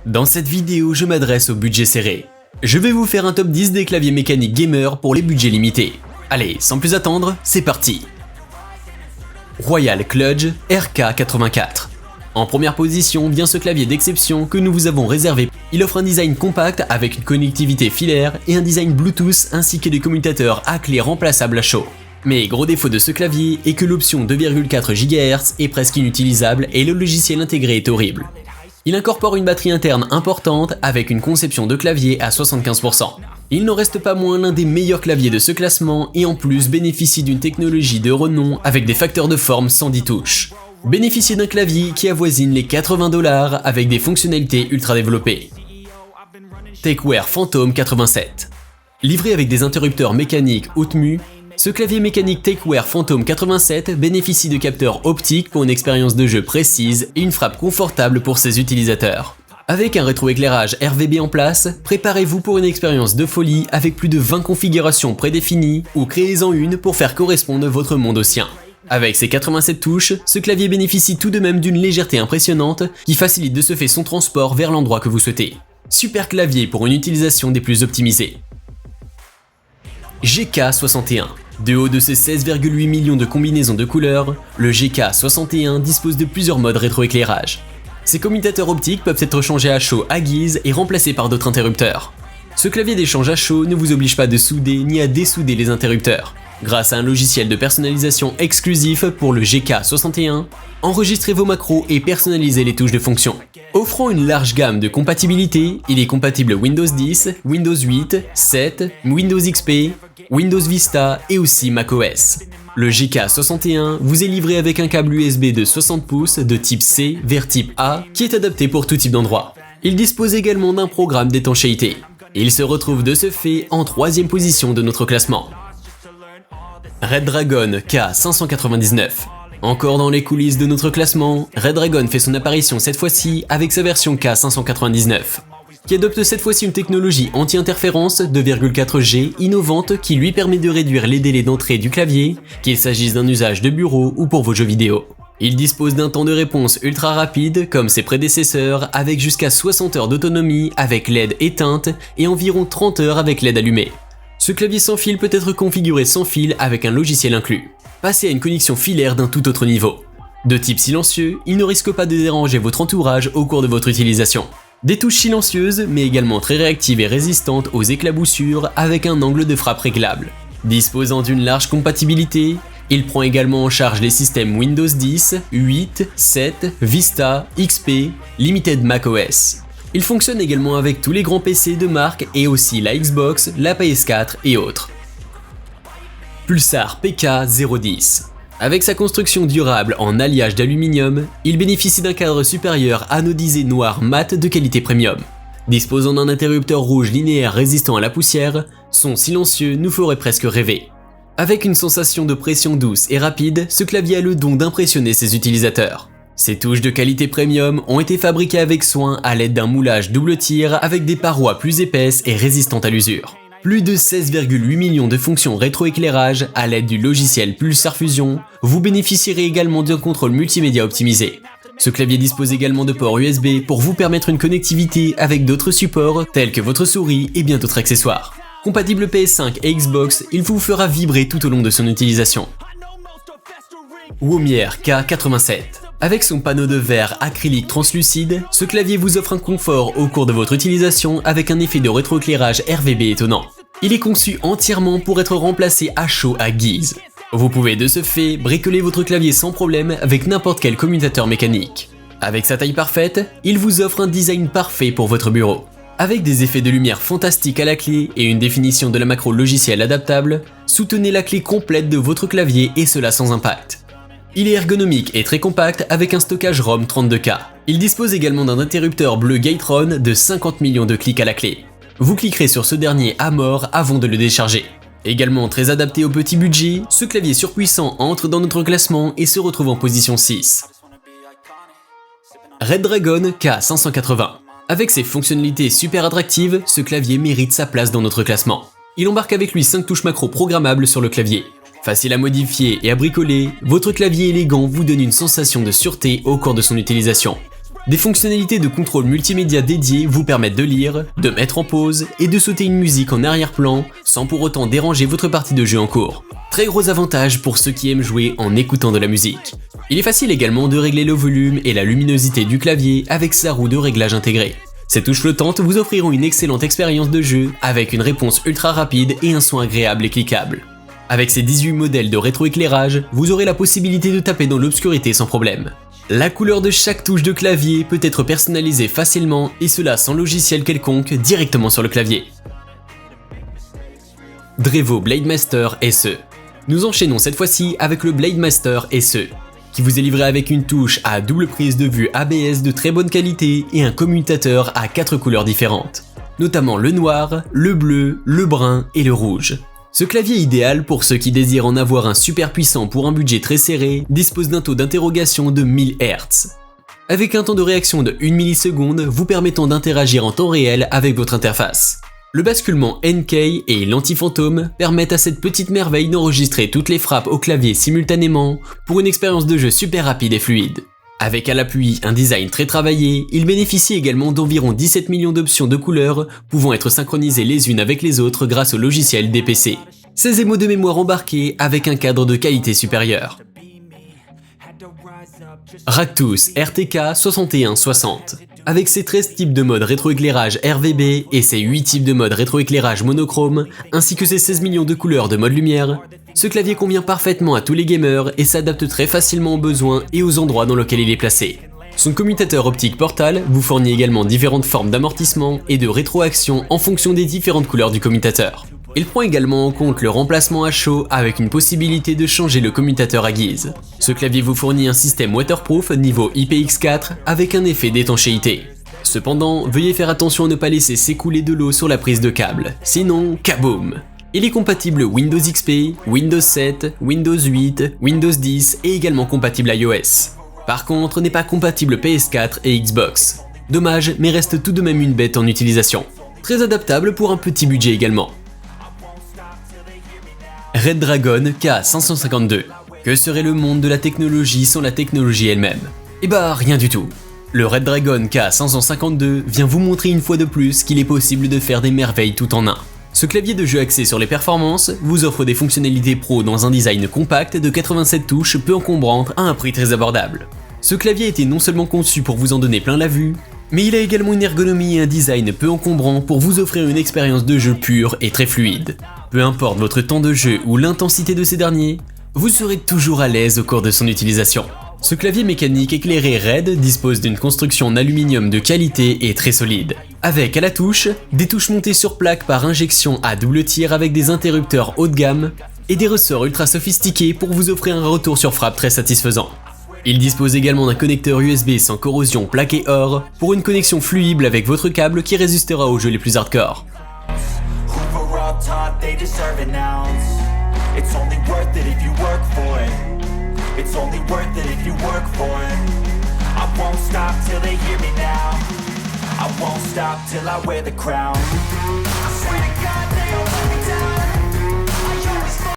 Dans cette vidéo, je m'adresse au budget serré. Je vais vous faire un top 10 des claviers mécaniques gamer pour les budgets limités. Allez, sans plus attendre, c'est parti. Royal Kludge RK84. En première position vient ce clavier d'exception que nous vous avons réservé. Il offre un design compact avec une connectivité filaire et un design Bluetooth ainsi que des commutateurs à clé remplaçables à chaud. Mais gros défaut de ce clavier est que l'option 2,4 GHz est presque inutilisable et le logiciel intégré est horrible. Il incorpore une batterie interne importante avec une conception de clavier à 75%. Il n'en reste pas moins l'un des meilleurs claviers de ce classement et en plus bénéficie d'une technologie de renom avec des facteurs de forme sans 10 touches. Bénéficiez d'un clavier qui avoisine les 80 $ avec des fonctionnalités ultra développées. TechWare Phantom 87. Livré avec des interrupteurs mécaniques haute mue, ce clavier mécanique TechWare Phantom 87 bénéficie de capteurs optiques pour une expérience de jeu précise et une frappe confortable pour ses utilisateurs. Avec un rétroéclairage RVB en place, préparez-vous pour une expérience de folie avec plus de 20 configurations prédéfinies ou créez-en une pour faire correspondre votre monde au sien. Avec ses 87 touches, ce clavier bénéficie tout de même d'une légèreté impressionnante qui facilite de ce fait son transport vers l'endroit que vous souhaitez. Super clavier pour une utilisation des plus optimisées. GK61. Du haut de ses 16,8 millions de combinaisons de couleurs, le GK61 dispose de plusieurs modes rétroéclairage. Ses commutateurs optiques peuvent être changés à chaud à guise et remplacés par d'autres interrupteurs. Ce clavier d'échange à chaud ne vous oblige pas de souder ni à dessouder les interrupteurs. Grâce à un logiciel de personnalisation exclusif pour le GK61, enregistrez vos macros et personnalisez les touches de fonction. Offrant une large gamme de compatibilités, il est compatible Windows 10, Windows 8, 7, Windows XP, Windows Vista et aussi macOS. Le GK61 vous est livré avec un câble USB de 60 pouces de type C vers type A qui est adapté pour tout type d'endroit. Il dispose également d'un programme d'étanchéité. Il se retrouve de ce fait en 3e position de notre classement. Redragon K599. Encore dans les coulisses de notre classement, Redragon fait son apparition cette fois-ci avec sa version K599, qui adopte cette fois-ci une technologie anti-interférence 2,4G innovante qui lui permet de réduire les délais d'entrée du clavier, qu'il s'agisse d'un usage de bureau ou pour vos jeux vidéo. Il dispose d'un temps de réponse ultra rapide comme ses prédécesseurs avec jusqu'à 60 heures d'autonomie avec LED éteinte et environ 30 heures avec LED allumée. Ce clavier sans fil peut être configuré sans fil avec un logiciel inclus. Passez à une connexion filaire d'un tout autre niveau. De type silencieux, il ne risque pas de déranger votre entourage au cours de votre utilisation. Des touches silencieuses, mais également très réactives et résistantes aux éclaboussures avec un angle de frappe réglable. Disposant d'une large compatibilité, il prend également en charge les systèmes Windows 10, 8, 7, Vista, XP, Limited macOS. Il fonctionne également avec tous les grands PC de marque et aussi la Xbox, la PS4 et autres. Pulsar PK010. Avec sa construction durable en alliage d'aluminium, il bénéficie d'un cadre supérieur anodisé noir mat de qualité premium. Disposant d'un interrupteur rouge linéaire résistant à la poussière, son silencieux nous ferait presque rêver. Avec une sensation de pression douce et rapide, ce clavier a le don d'impressionner ses utilisateurs. Ces touches de qualité premium ont été fabriquées avec soin à l'aide d'un moulage double tir avec des parois plus épaisses et résistantes à l'usure. Plus de 16,8 millions de fonctions rétroéclairage à l'aide du logiciel Pulsar Fusion, vous bénéficierez également d'un contrôle multimédia optimisé. Ce clavier dispose également de ports USB pour vous permettre une connectivité avec d'autres supports tels que votre souris et bien d'autres accessoires. Compatible PS5 et Xbox, il vous fera vibrer tout au long de son utilisation. Womier K87. Avec son panneau de verre acrylique translucide, ce clavier vous offre un confort au cours de votre utilisation avec un effet de rétroéclairage RVB étonnant. Il est conçu entièrement pour être remplacé à chaud à guise. Vous pouvez de ce fait bricoler votre clavier sans problème avec n'importe quel commutateur mécanique. Avec sa taille parfaite, il vous offre un design parfait pour votre bureau. Avec des effets de lumière fantastiques à la clé et une définition de la macro logicielle adaptable, soutenez la clé complète de votre clavier et cela sans impact. Il est ergonomique et très compact avec un stockage ROM 32K. Il dispose également d'un interrupteur bleu Gateron de 50 millions de clics à la clé. Vous cliquerez sur ce dernier à mort avant de le décharger. Également très adapté au petit budget, ce clavier surpuissant entre dans notre classement et se retrouve en position 6. Redragon K580. Avec ses fonctionnalités super attractives, ce clavier mérite sa place dans notre classement. Il embarque avec lui 5 touches macro programmables sur le clavier. Facile à modifier et à bricoler, votre clavier élégant vous donne une sensation de sûreté au cours de son utilisation. Des fonctionnalités de contrôle multimédia dédiées vous permettent de lire, de mettre en pause et de sauter une musique en arrière-plan sans pour autant déranger votre partie de jeu en cours. Très gros avantage pour ceux qui aiment jouer en écoutant de la musique. Il est facile également de régler le volume et la luminosité du clavier avec sa roue de réglage intégrée. Ces touches flottantes vous offriront une excellente expérience de jeu avec une réponse ultra rapide et un son agréable et cliquable. Avec ces 18 modèles de rétroéclairage, vous aurez la possibilité de taper dans l'obscurité sans problème. La couleur de chaque touche de clavier peut être personnalisée facilement et cela sans logiciel quelconque directement sur le clavier. Drevo Blademaster SE. Nous enchaînons cette fois-ci avec le Blademaster SE, qui vous est livré avec une touche à double prise de vue ABS de très bonne qualité et un commutateur à 4 couleurs différentes, notamment le noir, le bleu, le brun et le rouge. Ce clavier idéal pour ceux qui désirent en avoir un super puissant pour un budget très serré dispose d'un taux d'interrogation de 1000 Hz, avec un temps de réaction de 1 milliseconde vous permettant d'interagir en temps réel avec votre interface. Le basculement NK et l'anti-fantôme permettent à cette petite merveille d'enregistrer toutes les frappes au clavier simultanément pour une expérience de jeu super rapide et fluide. Avec à l'appui un design très travaillé, il bénéficie également d'environ 17 millions d'options de couleurs pouvant être synchronisées les unes avec les autres grâce au logiciel DPC. 16 émaux de mémoire embarqués avec un cadre de qualité supérieure. Ractus RTK 6160. Avec ses 13 types de mode rétroéclairage RVB et ses 8 types de mode rétroéclairage monochrome, ainsi que ses 16 millions de couleurs de mode lumière, ce clavier convient parfaitement à tous les gamers et s'adapte très facilement aux besoins et aux endroits dans lesquels il est placé. Son commutateur optique Portal vous fournit également différentes formes d'amortissement et de rétroaction en fonction des différentes couleurs du commutateur. Il prend également en compte le remplacement à chaud avec une possibilité de changer le commutateur à guise. Ce clavier vous fournit un système waterproof niveau IPX4 avec un effet d'étanchéité. Cependant, veuillez faire attention à ne pas laisser s'écouler de l'eau sur la prise de câble, sinon kaboom! Il est compatible Windows XP, Windows 7, Windows 8, Windows 10 et également compatible iOS. Par contre, n'est pas compatible PS4 et Xbox. Dommage, mais reste tout de même une bête en utilisation. Très adaptable pour un petit budget également. Red Dragon K552. Que serait le monde de la technologie sans la technologie elle-même? Eh bah rien du tout. Le Red Dragon K552 vient vous montrer une fois de plus qu'il est possible de faire des merveilles tout en un. Ce clavier de jeu axé sur les performances vous offre des fonctionnalités pro dans un design compact de 87 touches peu encombrante à un prix très abordable. Ce clavier était non seulement conçu pour vous en donner plein la vue, mais il a également une ergonomie et un design peu encombrant pour vous offrir une expérience de jeu pure et très fluide. Peu importe votre temps de jeu ou l'intensité de ces derniers, vous serez toujours à l'aise au cours de son utilisation. Ce clavier mécanique éclairé RED dispose d'une construction en aluminium de qualité et très solide, avec à la touche, des touches montées sur plaque par injection à double tir avec des interrupteurs haut de gamme et des ressorts ultra sophistiqués pour vous offrir un retour sur frappe très satisfaisant. Il dispose également d'un connecteur USB sans corrosion plaqué or pour une connexion fluide avec votre câble qui résistera aux jeux les plus hardcore. It's only worth it if you work for it. I won't stop till they hear me now. I won't stop till I wear the crown. I swear to God.